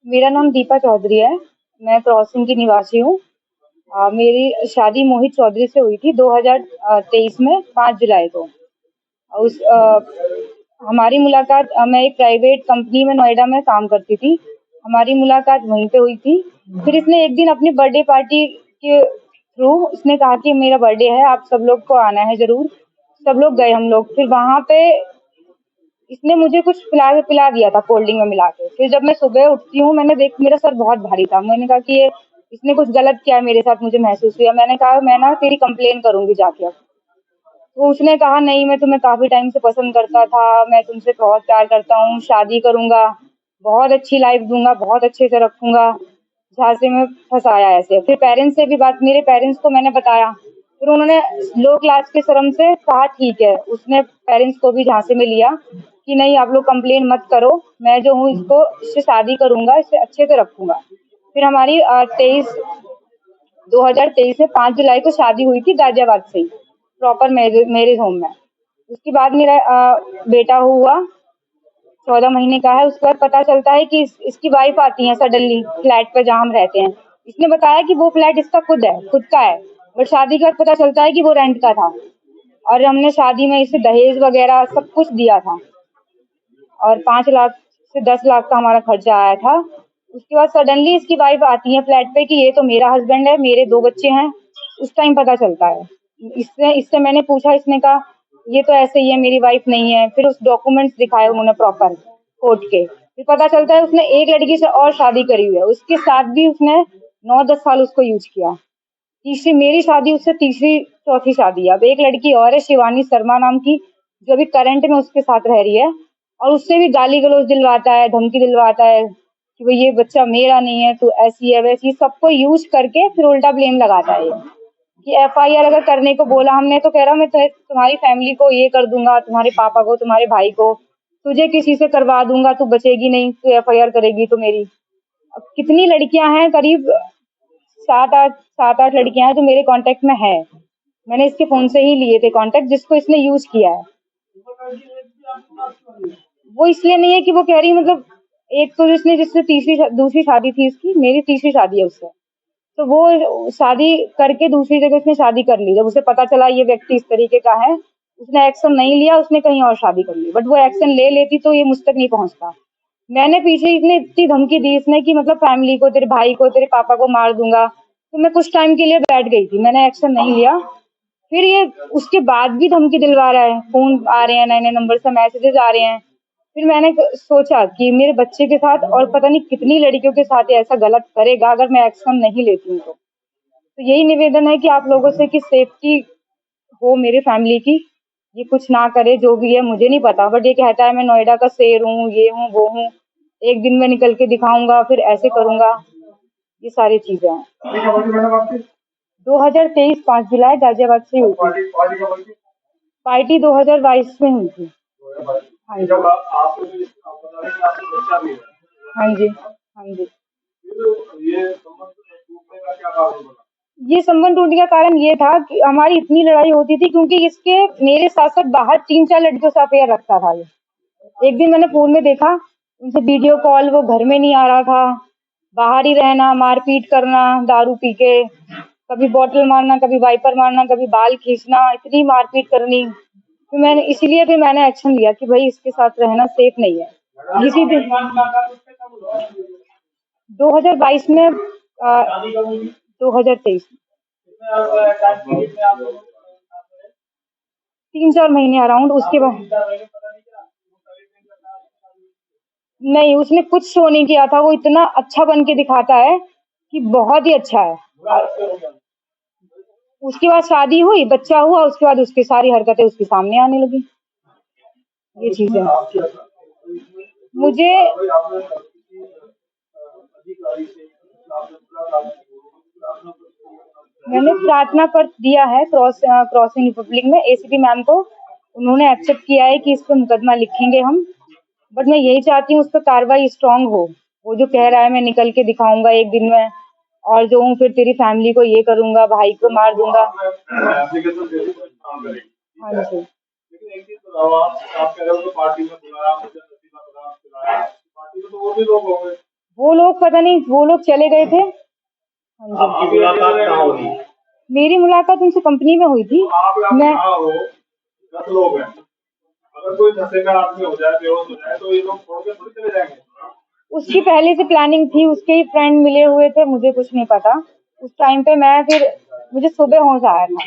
मेरा नाम दीपा चौधरी है। मैं क्रॉसिंग की निवासी हूँ। मेरी शादी मोहित चौधरी से हुई थी 2023 में 5 जुलाई को। उस हमारी मुलाकात मैं एक प्राइवेट कंपनी में नोएडा में काम करती थी। हमारी मुलाकात वहीं पे हुई थी। फिर इसने एक दिन अपनी बर्थडे पार्टी के थ्रू इसने कहा कि मेरा बर्थडे है, आप सब लोग को आना है ज़रूर। सब लोग गए हम लोग। फिर वहाँ पे इसने मुझे कुछ पिला पिला दिया था कोल्ड ड्रिंक में मिला के। फिर जब मैं सुबह उठती हूँ मैंने देख मेरा सर बहुत भारी था। मैंने कहा कि ये इसने कुछ गलत किया है मेरे साथ, मुझे महसूस हुआ। मैंने कहा मैं ना तेरी कंप्लेन करूंगी जाके अब। तो उसने कहा नहीं, मैं तुम्हें काफी टाइम से पसंद करता था, मैं तुमसे बहुत प्यार करता हूँ, शादी करूंगा, बहुत अच्छी लाइफ दूंगा, बहुत अच्छे से रखूंगा। झांसे में फंसाया ऐसे। फिर पेरेंट्स से भी बात, मेरे पेरेंट्स को मैंने बताया। फिर उन्होंने लो क्लास के शर्म से कहा ठीक है। उसने पेरेंट्स को भी झांसे में लिया कि नहीं आप लोग कंप्लेन मत करो, मैं जो हूँ इसको इससे शादी करूंगा, इससे अच्छे से रखूंगा। फिर हमारी 2023 में 5 जुलाई को शादी हुई थी गाजियाबाद से ही, प्रॉपर मैरिज होम में। उसके बाद मेरा बेटा हुआ, 14 महीने का है। उसके बाद पता चलता है कि इसकी वाइफ आती है सडनली फ्लैट पे जहाँ हम रहते हैं। इसने बताया कि वो फ्लैट इसका खुद का है। बट शादी के बाद पता चलता है कि वो रेंट का था। और हमने शादी में इसे दहेज वगैरह सब कुछ दिया था। और 5 लाख से 10 लाख का हमारा खर्चा आया था। उसके बाद सडनली इसकी वाइफ आती है फ्लैट पे कि ये तो मेरा हस्बैंड है, मेरे 2 बच्चे हैं। उस टाइम पता चलता है। इससे इससे मैंने पूछा, इसने कहा ये तो ऐसे ही है, मेरी वाइफ नहीं है। फिर उस डॉक्यूमेंट्स दिखाए उन्होंने प्रॉपर कोर्ट के। फिर पता चलता है उसने एक लड़की से और शादी करी हुई है, उसके साथ भी उसने 9-10 साल उसको यूज किया। तीसरी मेरी शादी उससे तीसरी चौथी शादी है। अब एक लड़की और है शिवानी शर्मा नाम की, जो अभी करंट में उसके साथ रह रही है। और उससे भी गाली गलौज दिलवाता है, धमकी दिलवाता है कि भाई ये बच्चा मेरा नहीं है, तू ऐसी है वैसी। सबको यूज करके फिर उल्टा ब्लेम लगाता है ये। कि एफआईआर अगर करने को बोला हमने तो कह रहा मैं तुम्हारी फैमिली को ये कर दूंगा, तुम्हारे पापा को, तुम्हारे भाई को, तुझे किसी से करवा दूंगा, तू बचेगी नहीं, तू एफआईआर करेगी तो मेरी। अब कितनी लड़कियां हैं, करीब 7-8 लड़कियां हैं जो मेरे कांटेक्ट में है। मैंने इसके फोन से ही लिए थे कांटेक्ट, जिसको इसने यूज किया है। वो इसलिए नहीं है कि वो कह रही, मतलब एक तो जिसने जिससे दूसरी शादी थी इसकी, मेरी तीसरी शादी है उससे। तो वो शादी करके दूसरी जगह उसने शादी कर ली। जब उसे पता चला ये व्यक्ति इस तरीके का है, उसने एक्शन नहीं लिया, उसने कहीं और शादी कर ली। बट वो एक्शन ले लेती तो ये मुझ तक नहीं पहुंचता। मैंने पीछे इसने इतनी धमकी दी इसने कि मतलब फैमिली को, तेरे भाई को, तेरे पापा को मार दूंगा। तो मैं कुछ टाइम के लिए बैठ गई थी, मैंने एक्शन नहीं लिया। फिर ये उसके बाद भी धमकी दिलवा रहा है, फोन आ रहे हैं, नए नए नंबर से मैसेजेस आ रहे हैं। फिर मैंने सोचा कि मेरे बच्चे के साथ और पता नहीं कितनी लड़कियों के साथ ये ऐसा गलत करेगा अगर मैं एक्शन नहीं लेती हूँ तो यही निवेदन है कि आप लोगों से कि सेफ्टी हो मेरे फैमिली की। ये कुछ ना करे, जो भी है मुझे नहीं पता, बट ये कहता है मैं नोएडा का शेर हूँ, ये हूँ वो हूँ, एक दिन में निकल के दिखाऊंगा, फिर ऐसे करूंगा। ये सारी चीजें हैं। 2023 5 जुलाई गाजियाबाद से हुई थी। पार्टी 2022 में हुई थी। हाँ जी। हाँ जी। हाँ जी। ये संबंध टूटने का कारण ये था कि हमारी इतनी लड़ाई होती थी क्योंकि इसके मेरे साथ साथ बाहर 3-4 लड़कियों से अफेयर रखता था ये। एक दिन मैंने फोन में देखा उनसे वीडियो कॉल, वो घर में नहीं आ रहा था, बाहर ही रहना, मारपीट करना, दारू पी के, कभी बॉटल मारना, कभी वाइपर मारना, कभी बाल खींचना, इतनी मारपीट करनी। फिर मैंने इसीलिए फिर मैंने एक्शन लिया कि भाई इसके साथ रहना सेफ नहीं है। इसी दिन 2022 में 2023 3-4 महीने अराउंड। उसके बाद नहीं, उसने कुछ शो नहीं किया था। वो इतना अच्छा बन के दिखाता है कि बहुत ही अच्छा है। उसके बाद शादी हुई, बच्चा हुआ, उसके बाद उसकी सारी हरकतें उसके सामने आने लगी। ये चीज है। मुझे मैंने प्रार्थना पत्र दिया है क्रॉसिंग रिपब्लिक में एसीपी मैम को। उन्होंने एक्सेप्ट किया है कि इस पर मुकदमा लिखेंगे हम। बट मैं यही चाहती हूँ उस पर कार्रवाई स्ट्रांग हो। वो जो कह रहा है मैं निकल के दिखाऊंगा एक दिन में, और जो हूँ फिर तेरी फैमिली को ये करूंगा, भाई को मार दूंगा। हाँ जी। वो लोग पता नहीं, वो लोग चले गए थे। हाँ जी। आपकी मुलाकात कहाँ हुई? मेरी मुलाकात उनसे कंपनी में हुई थी। मैं 10 लोग हैं, अगर कोई धक्के का आदमी हो जाए, बेहोश हो जाए, तो ये लोग छोड़ के थोड़ी चले जाएंगे। उसकी पहले से प्लानिंग थी, उसके ही फ्रेंड मिले हुए थे, मुझे कुछ नहीं पता उस टाइम पे। मुझे सुबह होश आया था।